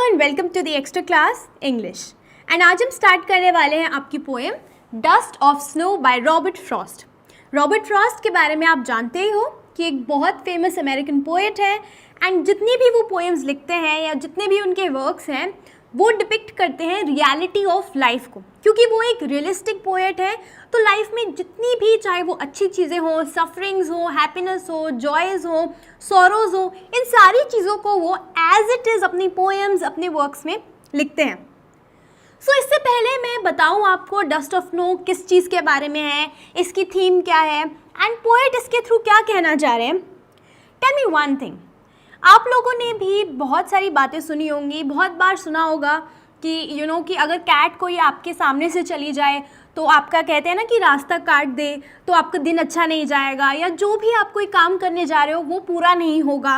And welcome to the extra class English. And आज हम start करने वाले हैं आपकी poem dust of snow by Robert Frost. Robert Frost के बारे में आप जानते ही हो कि एक बहुत फेमस अमेरिकन पोएट है एंड जितनी भी वो पोएम्स लिखते हैं या जितने भी उनके वर्क्स हैं वो डिपिक्ट करते हैं रियलिटी ऑफ लाइफ को, क्योंकि वो एक रियलिस्टिक पोएट है। तो लाइफ में जितनी भी, चाहे वो अच्छी चीज़ें हों, सफरिंग्स हो, हैप्पीनेस हो, जॉयज़ हो, सॉरोज हो, इन सारी चीज़ों को वो एज इट इज़ अपनी पोएम्स, अपने वर्क्स में लिखते हैं। सो इससे पहले मैं बताऊं आपको डस्ट ऑफ स्नो किस चीज़ के बारे में है, इसकी थीम क्या है एंड पोएट इसके थ्रू क्या कहना चाह रहे हैं। टेल मी वन थिंग, आप लोगों ने भी बहुत सारी बातें सुनी होंगी, बहुत बार सुना होगा कि कि अगर कैट कोई आपके सामने से चली जाए तो आपका कहते हैं ना कि रास्ता काट दे तो आपका दिन अच्छा नहीं जाएगा, या जो भी आप कोई काम करने जा रहे हो वो पूरा नहीं होगा।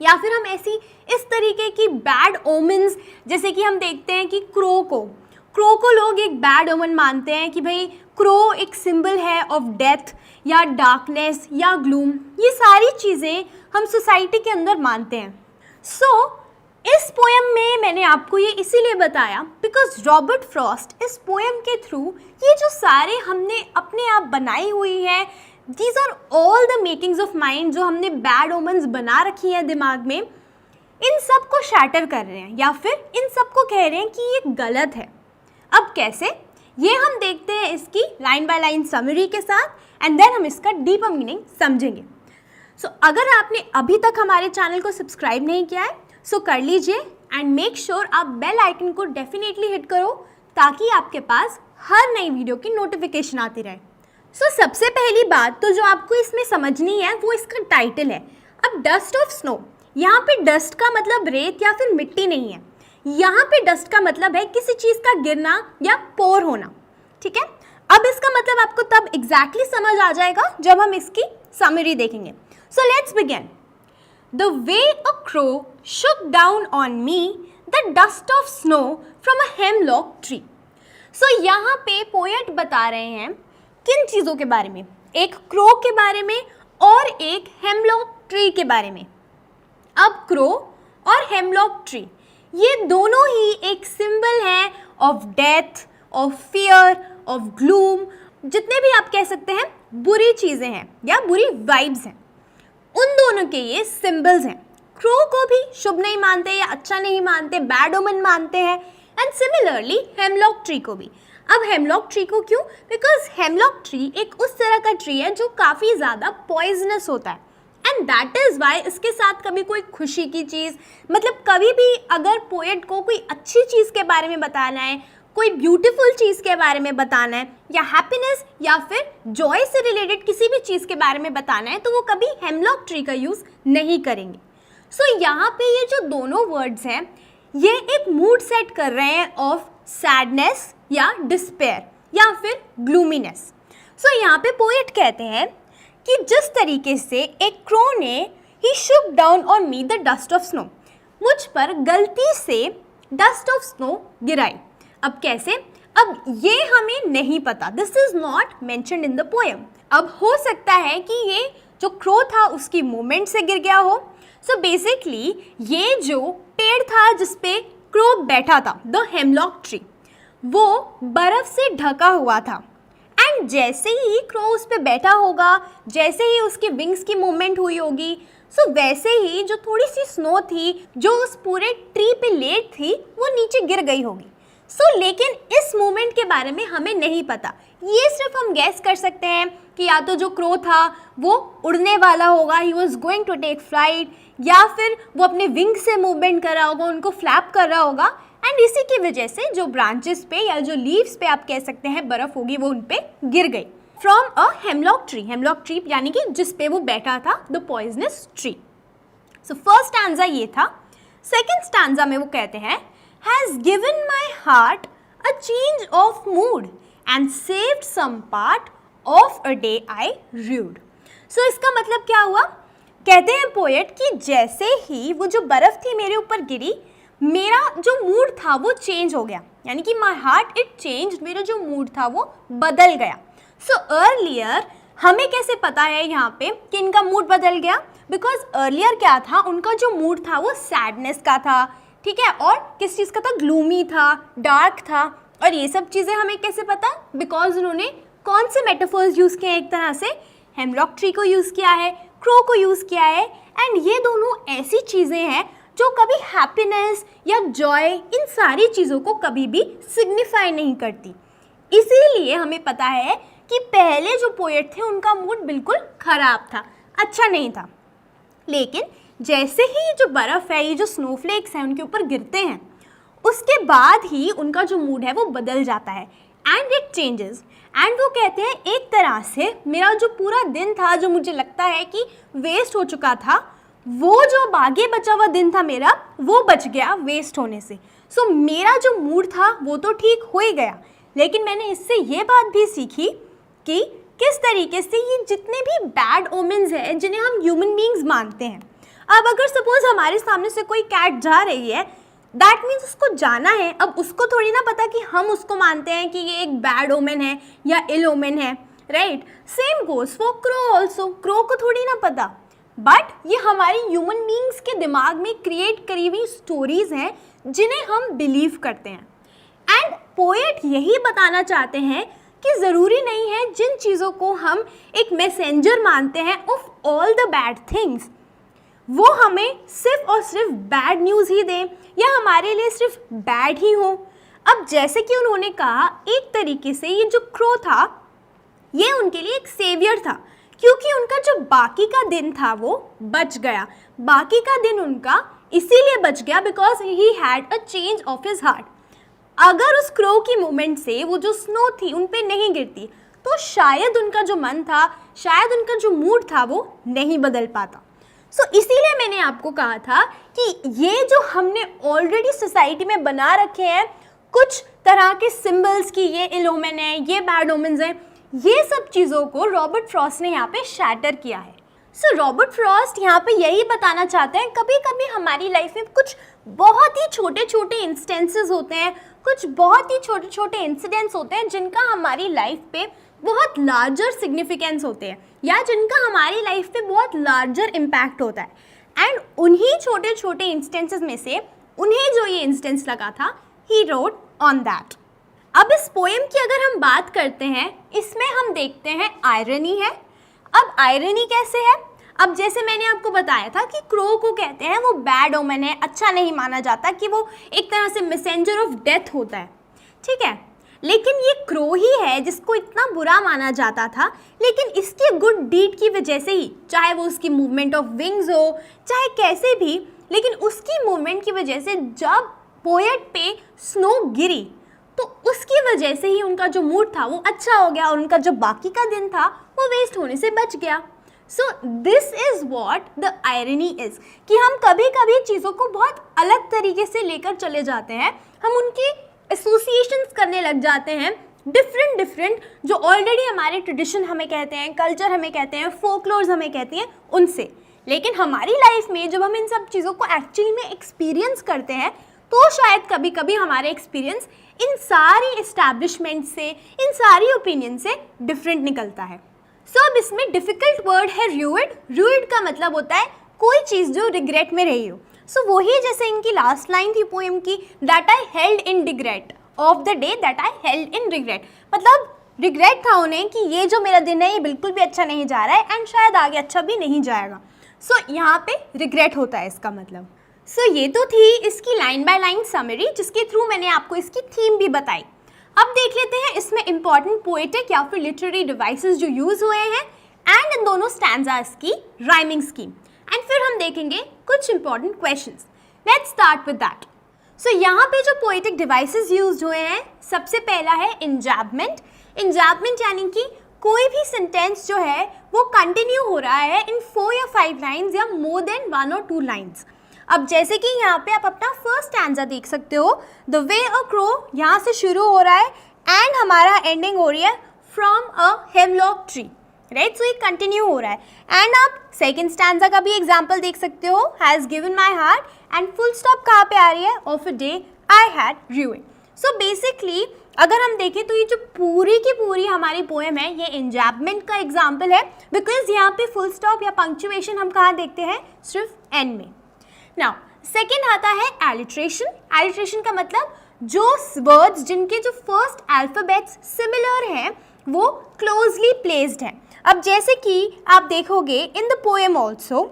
या फिर हम ऐसी इस तरीके की बैड ओमेंस, जैसे कि हम देखते हैं कि क्रो को लोग एक बैड ओमन मानते हैं कि भाई क्रो एक सिंबल है ऑफ डेथ या डार्कनेस या ग्लूम। ये सारी चीज़ें हम सोसाइटी के अंदर मानते हैं। इस पोएम में मैंने आपको ये इसीलिए बताया बिकॉज रॉबर्ट फ्रॉस्ट इस पोएम के थ्रू ये जो सारे हमने अपने आप बनाई हुई है, these are all the makings of mind, जो हमने बैड ओमेंस बना रखी है दिमाग में, इन सब को शैटर कर रहे हैं या फिर इन सब को कह रहे हैं कि ये गलत है। अब कैसे, ये हम देखते हैं इसकी लाइन बाय लाइन समरी के साथ एंड देन हम इसका डीपर मीनिंग समझेंगे। अगर आपने अभी तक हमारे चैनल को सब्सक्राइब नहीं किया है सो कर लीजिए एंड मेक श्योर आप बेल आइकन को डेफिनेटली हिट करो ताकि आपके पास हर नई वीडियो की नोटिफिकेशन आती रहे। सबसे पहली बात तो जो आपको इसमें समझनी है वो इसका टाइटल है। अब डस्ट ऑफ स्नो, यहाँ पे डस्ट का मतलब रेत या फिर मिट्टी नहीं है, यहाँ पे डस्ट का मतलब है किसी चीज़ का गिरना या पोर होना। ठीक है, अब इसका मतलब आपको तब एग्जैक्टली समझ आ जाएगा जब हम इसकी समरी देखेंगे। So let's begin. The way a crow shook down on me the dust of snow from a hemlock tree. So यहाँ पे पोएट बता रहे हैं किन चीज़ों के बारे में, एक क्रो के बारे में और एक हेमलॉक ट्री के बारे में। अब क्रो और हेमलॉक ट्री ये दोनों ही एक सिंबल है of death, of fear, of gloom, जितने भी आप कह सकते हैं बुरी चीज़ें हैं या बुरी वाइब्स हैं, उन दोनों के ये सिंबल्स हैं। क्रो को भी शुभ नहीं मानते या अच्छा नहीं मानते, बैड ओमेन मानते हैं, एंड सिमिलरली हेमलॉक ट्री को भी। अब हेमलॉक ट्री को क्यों? बिकॉज हेमलॉक ट्री एक उस तरह का ट्री है जो काफ़ी ज़्यादा पॉइजनस होता है एंड दैट इज़ वाई इसके साथ कभी कोई खुशी की चीज़, मतलब कभी भी अगर पोएट को कोई अच्छी चीज़ के बारे में बताना है, कोई ब्यूटीफुल चीज़ के बारे में बताना है या हैप्पीनेस या फिर जॉय से रिलेटेड किसी भी चीज़ के बारे में बताना है तो वो कभी हेमलॉक ट्री का यूज़ नहीं करेंगे। यहाँ पे ये जो दोनों वर्ड्स हैं ये एक मूड सेट कर रहे हैं ऑफ सैडनेस या डिस्पेयर या फिर ग्लूमीनेस। यहाँ पे पोएट कहते हैं कि जिस तरीके से एक क्रो ने ही shook down on me the dust of snow, मुझ पर गलती से डस्ट ऑफ स्नो गिराई। अब कैसे? अब ये हमें नहीं पता, this is not mentioned in the poem. अब हो सकता है कि ये जो क्रो था उसकी मूवमेंट से गिर गया हो। बेसिकली ये जो पेड़ था जिसपे क्रो बैठा था, द हेमलॉक ट्री, वो बर्फ से ढका हुआ था एंड जैसे ही क्रो उस पे बैठा होगा, जैसे ही उसकी विंग्स की मूवमेंट हुई होगी, वैसे ही जो थोड़ी सी स्नो थी जो उस पूरे ट्री पे लेट थी वो नीचे गिर गई होगी। लेकिन इस मूवमेंट के बारे में हमें नहीं पता, ये सिर्फ हम गैस कर सकते हैं कि या तो जो क्रो था वो उड़ने वाला होगा, he was going to take flight, या फिर वो अपने विंग से मूवमेंट कर रहा होगा, उनको फ्लैप कर रहा होगा एंड इसी की वजह से जो ब्रांचेस पे या जो लीव्स पे आप कह सकते हैं बर्फ होगी वो उन पे गिर गई। फ्रॉम अ हेमलॉक ट्री यानी कि जिस पे वो बैठा था, the poisonous tree. First stanza ये था। सेकेंड स्टैंजा में वो कहते हैं has given my heart a change of mood and saved some part of a day I rued. इसका मतलब क्या हुआ? कहते हैं पोएट कि जैसे ही वो जो बर्फ़ थी मेरे ऊपर गिरी, मेरा जो मूड था वो चेंज हो गया, यानी कि माई हार्ट इट चेंज, मेरा जो मूड था वो बदल गया। अर्लियर हमें कैसे पता है यहाँ पे कि इनका मूड बदल गया? बिकॉज अर्लियर क्या था, उनका जो मूड था वो सैडनेस का था, ठीक है, और किस चीज़ का था, ग्लूमी था, डार्क था। और ये सब चीज़ें हमें कैसे पता, बिकॉज उन्होंने कौन से मेटाफर्स यूज़ किए हैं, एक तरह से हेमलॉक ट्री को यूज़ किया है, क्रो को यूज़ किया है, एंड ये दोनों ऐसी चीज़ें हैं जो कभी हैप्पीनेस या जॉय, इन सारी चीज़ों को कभी भी सिग्निफाई नहीं करती। इसीलिए हमें पता है कि पहले जो पोएट थे उनका मूड बिल्कुल ख़राब था, अच्छा नहीं था। लेकिन जैसे ही जो बर्फ़ है, ये जो स्नोफ्लेक्स हैं उनके ऊपर गिरते हैं, उसके बाद ही उनका जो मूड है वो बदल जाता है, एंड इट चेंजेस। एंड वो कहते हैं एक तरह से मेरा जो पूरा दिन था, जो मुझे लगता है कि वेस्ट हो चुका था, वो जो आगे बचा हुआ दिन था मेरा, वो बच गया वेस्ट होने से। सो मेरा जो मूड था वो तो ठीक हो ही गया, लेकिन मैंने इससे ये बात भी सीखी कि किस तरीके से ये जितने भी बैड ओमेंस हैं जिन्हें हम ह्यूमन बीइंग्स मानते हैं, अब अगर सपोज हमारे सामने से कोई कैट जा रही है, दैट मीन्स उसको जाना है। अब उसको थोड़ी ना पता कि हम उसको मानते हैं कि ये एक बैड ओमेन है या इल ओमेन है, right. Same goes for crow also, crow को थोड़ी ना पता, बट ये हमारी ह्यूमन बीइंग्स के दिमाग में क्रिएट करी हुई स्टोरीज हैं जिन्हें हम बिलीव करते हैं। एंड पोएट यही बताना चाहते हैं कि ज़रूरी नहीं है जिन चीज़ों को हम एक मैसेंजर मानते हैं of all the bad things, वो हमें सिर्फ और सिर्फ बैड न्यूज़ ही दें या हमारे लिए सिर्फ बैड ही हो। अब जैसे कि उन्होंने कहा, एक तरीके से ये जो क्रो था ये उनके लिए एक सेवियर था, क्योंकि उनका जो बाकी का दिन था वो बच गया। बाकी का दिन उनका इसीलिए बच गया because he had a change of his heart. अगर उस क्रो की मूवमेंट से वो जो स्नो थी उन पे नहीं गिरती तो शायद उनका जो मन था, शायद उनका जो मूड था वो नहीं बदल पाता। सो इसीलिए मैंने आपको कहा था कि ये जो हमने ऑलरेडी सोसाइटी में बना रखे हैं कुछ तरह के सिंबल्स की ये इल ओमेन है, ये बैड ओमेन्स हैं, ये सब चीज़ों को रॉबर्ट फ्रॉस्ट ने यहाँ पे शैटर किया है। सो रॉबर्ट फ्रॉस्ट यहाँ पे यही बताना चाहते हैं, कभी कभी हमारी लाइफ में कुछ बहुत ही छोटे छोटे इंस्टेंसेस होते हैं, कुछ बहुत ही छोटे छोटे इंसिडेंट्स होते हैं जिनका हमारी लाइफ पे बहुत लार्जर सिग्निफिकेंस होते हैं या जिनका हमारी लाइफ पे बहुत लार्जर इम्पैक्ट होता है। एंड उन्हीं छोटे छोटे इंस्टेंसेस में से उन्हें जो ये इंस्टेंस लगा था, ही रोट ऑन दैट। अब इस पोएम की अगर हम बात करते हैं, इसमें हम देखते हैं आयरनी है। अब आयरनी कैसे है, अब जैसे मैंने आपको बताया था कि क्रो को कहते हैं वो बैड ओमेन है, अच्छा नहीं माना जाता, कि वो एक तरह से मैसेंजर ऑफ डेथ होता है, ठीक है। लेकिन ये क्रो ही है जिसको इतना बुरा माना जाता था, लेकिन इसकी गुड डीड की वजह से ही, चाहे वो उसकी मूवमेंट ऑफ विंग्स हो, चाहे कैसे भी, लेकिन उसकी मूवमेंट की वजह से जब पोएट पे स्नो गिरी तो उसकी वजह से ही उनका जो मूड था वो अच्छा हो गया और उनका जो बाकी का दिन था वो वेस्ट होने से बच गया। So this is what the irony is, कि हम कभी कभी चीज़ों को बहुत अलग तरीके से लेकर चले जाते हैं, हम उनकी एसोसिएशंस करने लग जाते हैं डिफरेंट जो ऑलरेडी हमारे ट्रेडिशन हमें कहते हैं, कल्चर हमें कहते हैं, फोकलोर्स हमें कहते हैं उनसे। लेकिन हमारी लाइफ में जब हम इन सब चीज़ों को एक्चुअली में एक्सपीरियंस करते हैं तो शायद कभी कभी हमारे एक्सपीरियंस इन सारी इस्टेब्लिशमेंट से, इन सारी ओपिनियन से डिफरेंट निकलता है। सो अब इसमें डिफ़िकल्ट वर्ड है रूइड। रूइड का मतलब होता है कोई चीज़ जो रिग्रेट में रही हो। सो वही जैसे इनकी लास्ट लाइन थी पोएम की, that I held in regret of the day that I held in regret, मतलब रिग्रेट था उन्हें कि ये जो मेरा दिन है ये बिल्कुल भी अच्छा नहीं जा रहा है एंड शायद आगे अच्छा भी नहीं जाएगा। सो यहाँ पे रिग्रेट होता है इसका मतलब। सो ये तो थी इसकी लाइन बाय लाइन समरी जिसके थ्रू मैंने आपको इसकी थीम भी बताई। अब देख लेते हैं इसमें इंपॉर्टेंट पोएटिक या फिर लिटरेरी डिवाइसेस जो यूज़ हुए हैं एंड इन दोनों स्टैंजास की राइमिंग स्कीम, एंड फिर हम देखेंगे कुछ important questions. Let's start with that. So यहाँ पे जो पोएटिक डिवाइसेस यूज हुए हैं, सबसे पहला है इंजैबमेंट। इंजैबमेंट यानी कि कोई भी सेंटेंस जो है वो कंटिन्यू हो रहा है इन 4 या 5 लाइन्स या मोर देन 1 और 2 लाइन्स। अब जैसे कि यहाँ पे आप अपना फर्स्ट स्टैंजा देख सकते हो, द वे अ क्रो यहाँ से शुरू हो रहा है एंड हमारा एंडिंग हो रही है from a hemlock tree, right. So ये कंटिन्यू हो रहा है। एंड आप सेकेंड स्टैंजा का भी एग्जाम्पल देख सकते हो, has given my heart and full stop कहाँ पे आ रही है, of a day I had ruined. So basically अगर हम देखें तो ये जो पूरी की पूरी हमारी पोएम है ये इंजैबमेंट का एग्जाम्पल है, बिकॉज यहाँ पे फुल स्टॉप या पंक्चुएशन हम कहाँ देखते हैं, सिर्फ एंड में। नाउ सेकेंड आता है एलिट्रेशन। एलिट्रेशन का मतलब जो वर्ड्स जिनके जो फर्स्ट अल्फाबेट्स सिमिलर हैं वो क्लोजली प्लेस्ड हैं। अब जैसे कि आप देखोगे इन द पोएम ऑल्सो,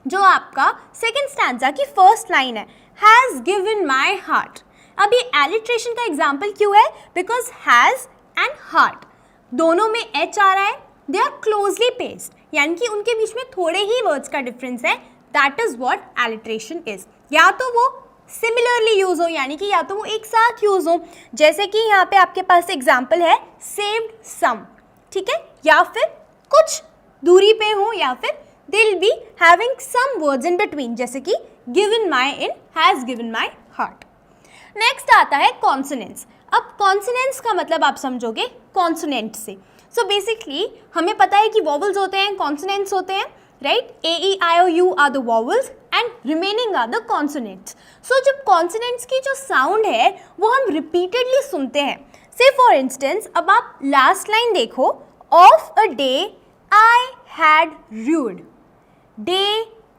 जो आपका सेकेंड स्टैंजा की फर्स्ट लाइन है, हैज़ गिवन माई हार्ट। अब ये एलिट्रेशन का एग्जाम्पल क्यों है? बिकॉज हैज़ एंड हार्ट दोनों में एच आ रहा है, दे आर क्लोजली पेस्ड, यानी कि उनके बीच में थोड़े ही वर्ड्स का डिफरेंस है। That is what alliteration is. या तो वो सिमिलरली यूज हो, यानी कि या तो वो एक साथ यूज हो, जैसे कि यहाँ पे आपके पास एग्जाम्पल है सेव्ड सम, ठीक है, या फिर कुछ दूरी पे हो, या फिर they will be having some words in between, जैसे कि given my in has given my heart. Next आता है कॉन्सोनेंट्स। अब कॉन्सोनेंट्स का मतलब आप समझोगे कॉन्सोनेंट से। सो बेसिकली हमें पता है कि वॉवल्स होते हैं, कॉन्सोनेंट्स होते हैं, right? A E I O U are the vowels and remaining are the consonants. So जब कॉन्सोनेंट्स की जो साउंड है वो हम रिपीटेडली सुनते हैं। से फॉर इंस्टेंस अब आप लास्ट लाइन देखो, of a day I had rued, day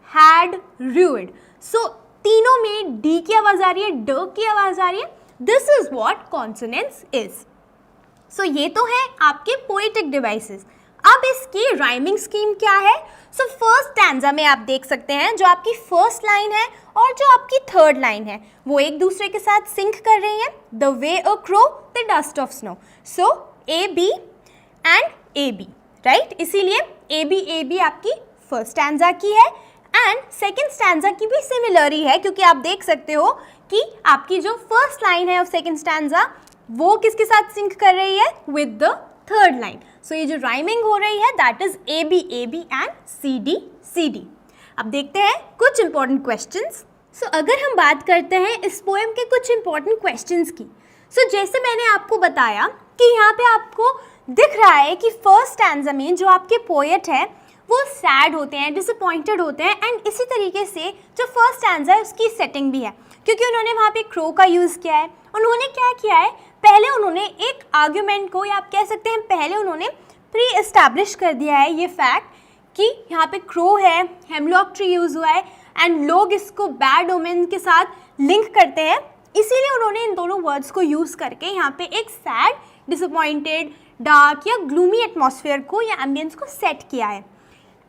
had rued. So तीनों में डी की आवाज आ रही है, ड की आवाज आ रही है। This is what consonants is. So ये तो है आपके पोएटिक डिवाइसेस। अब इसकी राइमिंग स्कीम क्या है? सो फर्स्ट स्टैंजा में आप देख सकते हैं जो आपकी फर्स्ट लाइन है और जो आपकी थर्ड लाइन है वो एक दूसरे के साथ सिंक कर रही हैं। The way a crow the dust of snow. So A B and A B, right? इसीलिए ए बी आपकी फर्स्ट स्टैंजा की है एंड सेकेंड स्टैंजा की भी सिमिलर ही है, क्योंकि आप देख सकते हो कि आपकी जो फर्स्ट लाइन है ऑफ सेकेंड स्टैंजा वो किसके साथ सिंक कर रही है? With the third line. So ये जो राइमिंग हो रही है that is A B and C D. अब देखते हैं कुछ इंपॉर्टेंट क्वेश्चंस। सो अगर हम बात करते हैं इस पोएम के कुछ इंपॉर्टेंट क्वेश्चंस की, सो जैसे मैंने आपको बताया कि यहाँ पे आपको दिख रहा है कि फर्स्ट स्टैंजा में जो आपके पोएट है वो सैड होते हैं, डिसअपॉइंटेड होते हैं, एंड इसी तरीके से जो फर्स्ट स्टैंजा है उसकी सेटिंग भी है, क्योंकि उन्होंने वहाँ पे क्रो का यूज़ किया है। उन्होंने क्या किया है, पहले उन्होंने एक आर्ग्यूमेंट को, या आप कह सकते हैं पहले उन्होंने प्री एस्टैब्लिश कर दिया है ये फैक्ट कि यहाँ पे क्रो है, हेमलॉक ट्री यूज़ हुआ है एंड लोग इसको बैड ओमेन के साथ लिंक करते हैं। इसीलिए उन्होंने इन दोनों वर्ड्स को यूज़ करके यहाँ पे एक सैड, डिसअपॉइंटेड, डार्क या ग्लूमी एटमॉस्फेयर को या एम्बियंस को सेट किया है।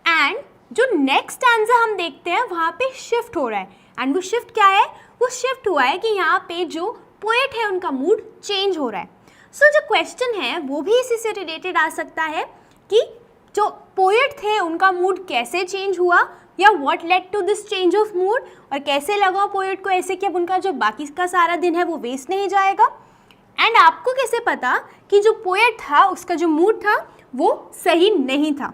एंड जो नेक्स्ट स्टैंजा हम देखते हैं वहाँ पे शिफ्ट हो रहा है, एंड वो शिफ्ट क्या है? वो शिफ्ट हुआ है कि यहाँ पे जो पोएट है उनका मूड चेंज हो रहा है। सो जो क्वेश्चन है वो भी इसी से रिलेटेड आ सकता है कि जो पोएट थे उनका मूड कैसे चेंज हुआ, या what led to this change of mood, और कैसे लगा पोएट को ऐसे कि अब उनका जो बाकी का सारा दिन है वो वेस्ट नहीं जाएगा। एंड आपको कैसे पता कि जो पोएट था उसका जो मूड था वो सही नहीं था?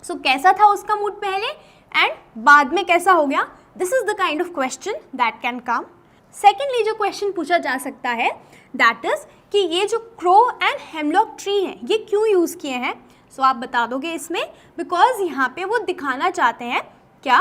सो कैसा था उसका मूड पहले एंड बाद में कैसा हो गया? This is the kind of question that can come. Secondly जो क्वेश्चन पूछा जा सकता है दैट इज कि ये जो क्रो एंड हेमलॉक ट्री हैं ये क्यों यूज़ किए हैं? सो आप बता दोगे इसमें, बिकॉज यहाँ पे वो दिखाना चाहते हैं क्या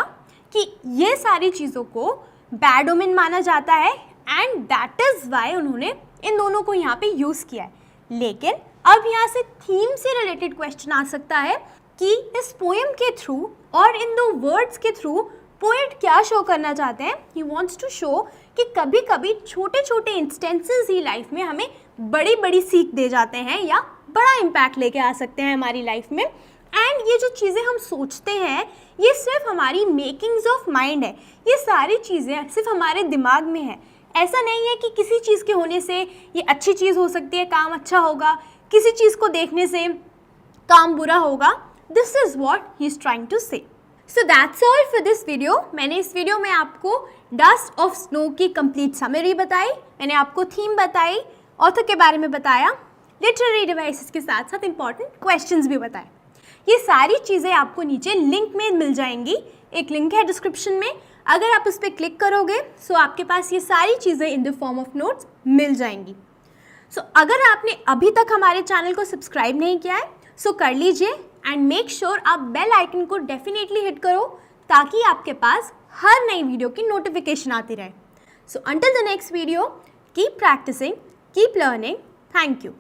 कि ये सारी चीज़ों को बैड ओमेन माना जाता है एंड दैट इज़ वाई उन्होंने इन दोनों को यहाँ पे यूज़ किया है। लेकिन अब यहाँ से थीम से रिलेटेड क्वेश्चन आ सकता है कि इस पोएम के थ्रू और इन दो वर्ड्स के थ्रू पोएट क्या शो करना चाहते हैं? ही वॉन्ट्स टू शो कि कभी कभी छोटे छोटे इंस्टेंसेस ही लाइफ में हमें बड़ी बड़ी सीख दे जाते हैं या बड़ा इम्पैक्ट लेके आ सकते हैं हमारी लाइफ में। एंड ये जो चीज़ें हम सोचते हैं ये सिर्फ हमारी मेकिंग्स ऑफ माइंड है, ये सारी चीज़ें सिर्फ हमारे दिमाग में है। ऐसा नहीं है कि किसी चीज़ के होने से ये अच्छी चीज़ हो सकती है, काम अच्छा होगा, किसी चीज़ को देखने से काम बुरा होगा। This is what he is trying to say. So that's all for this video. मैंने इस वीडियो में आपको डस्ट ऑफ स्नो की कंप्लीट समरी बताई, मैंने आपको थीम बताई, ऑथर के बारे में बताया, लिटरेरी डिवाइसेस के साथ साथ इंपॉर्टेंट क्वेश्चंस भी बताए। ये सारी चीज़ें आपको नीचे लिंक में मिल जाएंगी, एक लिंक है डिस्क्रिप्शन में, अगर आप उस पर क्लिक करोगे सो आपके पास ये सारी चीज़ें in the form of notes मिल जाएंगी। सो अगर आपने अभी तक हमारे चैनल को सब्सक्राइब नहीं किया है सो कर लीजिए एंड मेक श्योर आप बेल आइकन को डेफिनेटली हिट करो ताकि आपके पास हर नई वीडियो की नोटिफिकेशन आती रहे। So until the next video, keep practising, keep learning. Thank you.